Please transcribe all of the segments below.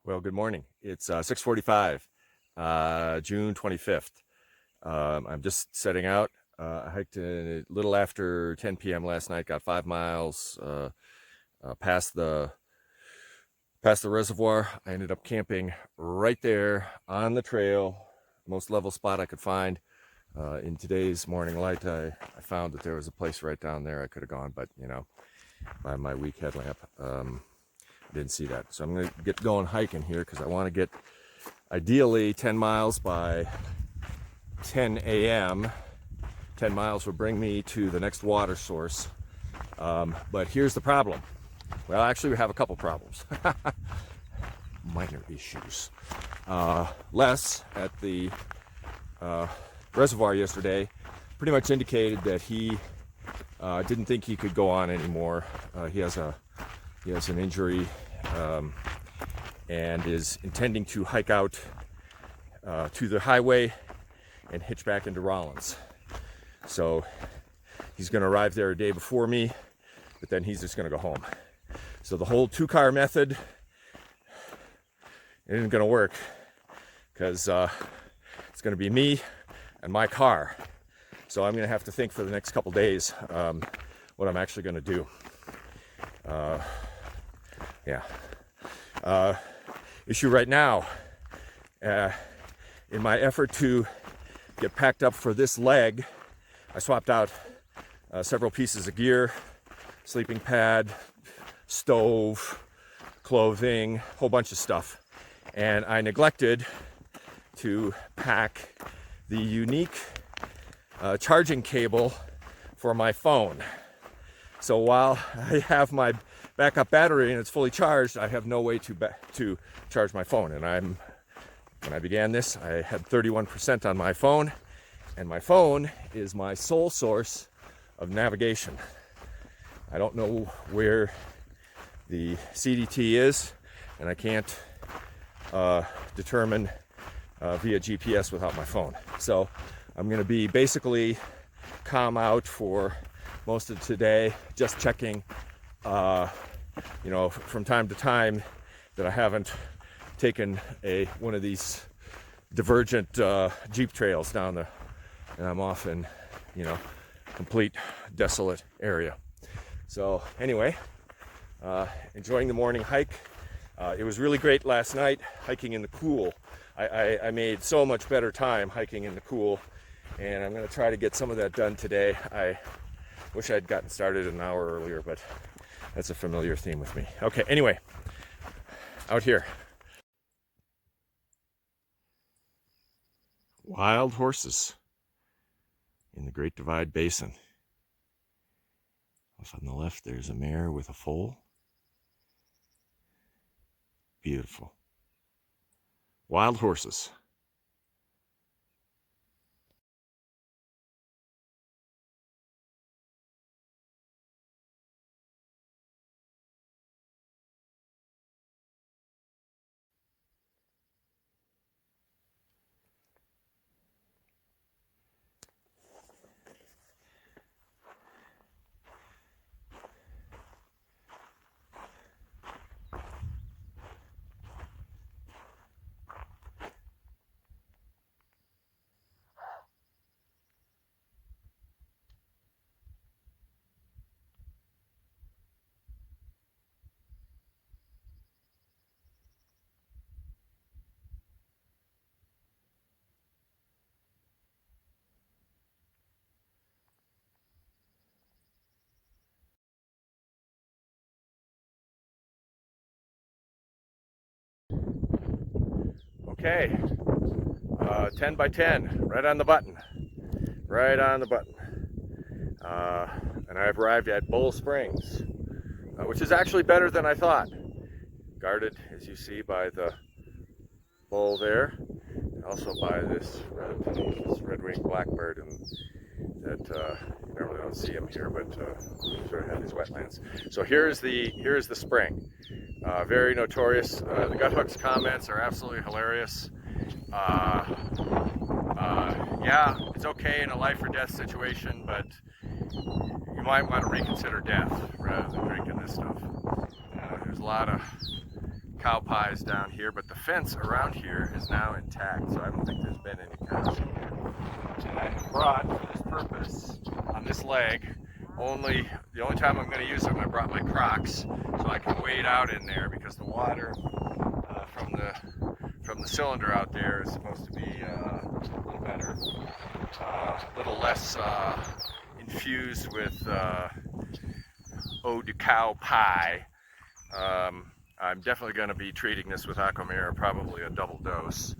Well, good morning. It's 6:45, June 25th. I'm just setting out. I hiked a little after 10 p.m. last night. Got 5 miles past the reservoir. I ended up camping right there on the trail, most level spot I could find. In today's morning light, I found that there was a place right down there I could have gone, but by my weak headlamp, didn't see that. So I'm going to get going hiking here because I want to get ideally 10 miles by 10 a.m. 10 miles will bring me to the next water source. But here's the problem. Well, actually, we have a couple problems. Minor issues. Les at the reservoir yesterday pretty much indicated that he didn't think he could go on anymore. He has an injury and is intending to hike out to the highway and hitch back into Rollins. So he's going to arrive there a day before me, but then he's just going to go home. So the whole two-car method isn't going to work because it's going to be me and my car. So I'm going to have to think for the next couple days what I'm actually going to do. Issue right now, in my effort to get packed up for this leg, I swapped out several pieces of gear, sleeping pad, stove, clothing, whole bunch of stuff. And I neglected to pack the unique charging cable for my phone. So while I have my backup battery and it's fully charged, I have no way to charge my phone. And when I began this, I had 31% on my phone, and my phone is my sole source of navigation. I don't know where the CDT is, and I can't determine via GPS without my phone. So I'm going to be basically calm out for most of today, just checking from time to time that I haven't taken one of these divergent Jeep trails down and I'm off in complete desolate area. So anyway, enjoying the morning hike. It was really great last night hiking in the cool. I made so much better time hiking in the cool, and I'm going to try to get some of that done today. I wish I'd gotten started an hour earlier, but that's a familiar theme with me. Okay, anyway, out here. Wild horses in the Great Divide Basin. Off on the left, there's a mare with a foal. Beautiful. Wild horses. Okay, 10 by 10, right on the button. Right on the button. And I've arrived at Bull Springs, which is actually better than I thought. Guarded, as you see, by the bull there, also by this red-winged blackbird, and that you normally don't see him here, but sort of have these wetlands. So here's the spring. Very notorious. The Guthooks comments are absolutely hilarious. Yeah, it's okay in a life or death situation, but you might want to reconsider death rather than drinking this stuff. There's a lot of cow pies down here, but the fence around here is now intact, so I don't think there's been any cows in here. And I have brought, for this purpose, on this leg, the only time I'm going to use them, I brought my Crocs, so I can wade out in there, because the water from the cylinder out there is supposed to be a little better, a little less infused with eau de cow pie. I'm definitely going to be treating this with Aquamira, probably a double dose,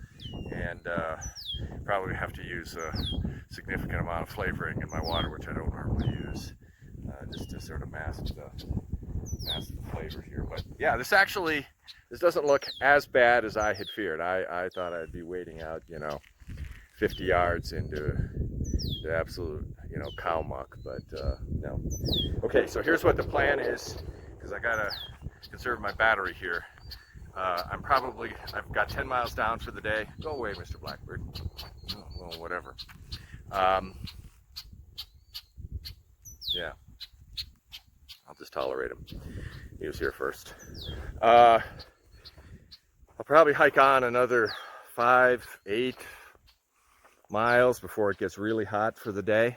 and probably have to use a significant amount of flavoring in my water, which I don't normally use, just to sort of mask the flavor here. But yeah, this doesn't look as bad as I had feared. I thought I'd be wading out, 50 yards into absolute, cow muck, but no. Okay, so here's what the plan is, because I gotta conserve my battery here. I've got 10 miles down for the day. Go away, Mr. Blackbird. Oh, well, whatever. Yeah, I'll just tolerate him. He was here first. I'll probably hike on another 5-8 miles before it gets really hot for the day.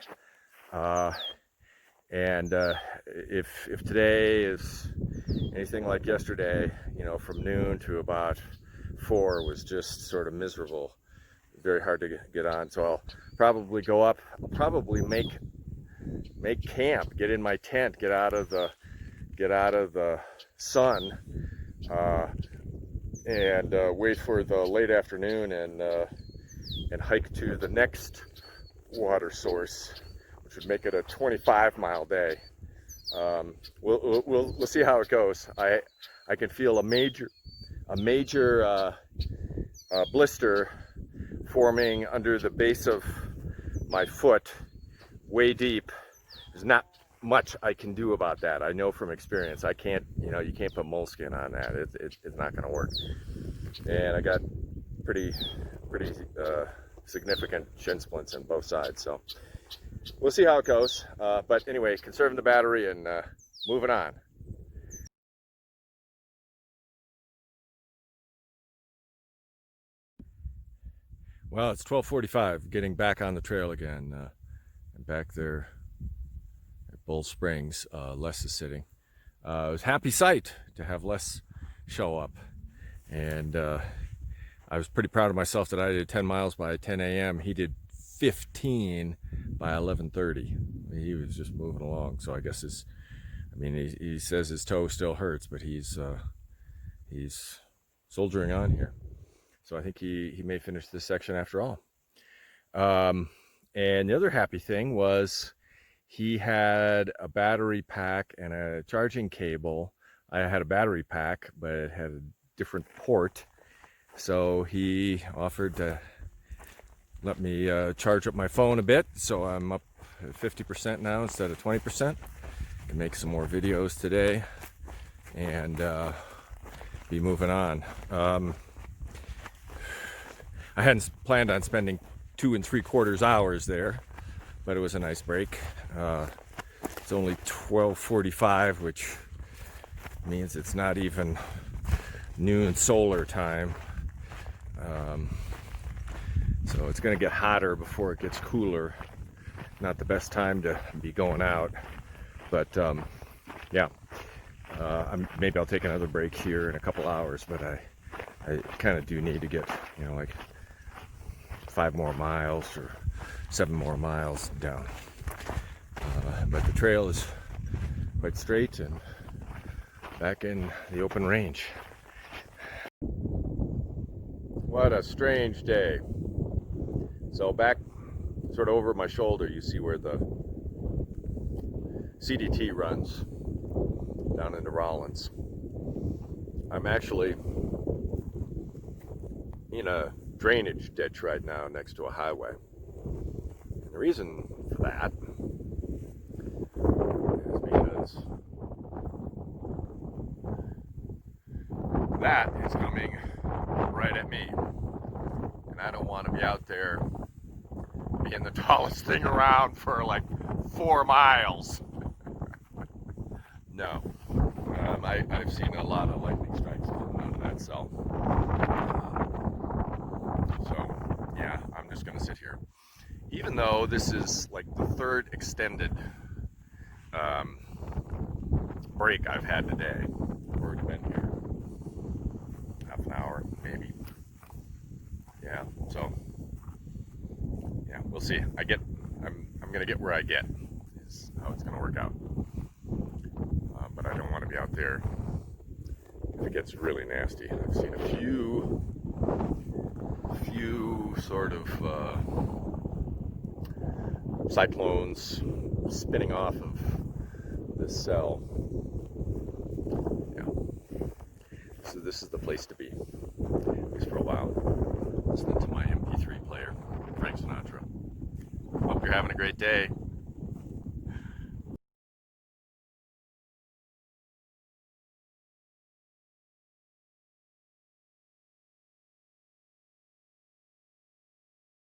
If today is anything like yesterday, from noon to about 4 was just sort of miserable, very hard to get on. So I'll probably go up. I'll probably make camp, get in my tent, get out of the sun, and wait for the late afternoon and hike to the next water source, which would make it a 25-mile day. We'll see how it goes. I can feel a major blister forming under the base of my foot, way deep. There's not much I can do about that. I know from experience. I can't, you can't put moleskin on that. It's not going to work. And I got pretty significant shin splints on both sides. So we'll see how it goes. But anyway, conserving the battery and moving on. Well, it's 12:45, getting back on the trail again. And back there at Bull Springs, Les is sitting. It was a happy sight to have Les show up. And I was pretty proud of myself that I did 10 miles by 10 a.m. He did 15 by 11:30. He was just moving along. So I guess he says his toe still hurts, but he's soldiering on here. So I think he may finish this section after all. And the other happy thing was he had a battery pack and a charging cable. I had a battery pack, but it had a different port. So he offered to let me charge up my phone a bit. So I'm up at 50% now instead of 20%. Can make some more videos today and be moving on. I hadn't planned on spending 2 3/4 hours there, but it was a nice break. It's only 12:45, which means it's not even noon solar time. So it's going to get hotter before it gets cooler. Not the best time to be going out, but yeah, maybe I'll take another break here in a couple hours, but I kind of do need to get, like 5 more miles or 7 more miles down. But the trail is quite straight and back in the open range. What a strange day. So back sort of over my shoulder, you see where the CDT runs down into Rollins. I'm actually in a drainage ditch right now next to a highway. And the reason for that is because that is coming right at me. And I don't want to be out there being the tallest thing around for like 4 miles. No. I've seen a lot of lightning strikes on that side. even though this is like the third extended break I've had today. I've already been here half an hour, maybe. Yeah, so yeah, we'll see. I'm gonna get where I get, is how it's gonna work out. But I don't want to be out there if it gets really nasty. I've seen a few sort of cyclones spinning off of this cell. Yeah. So this is the place to be, at least for a while, listening to my MP3 player, Frank Sinatra. Hope you're having a great day.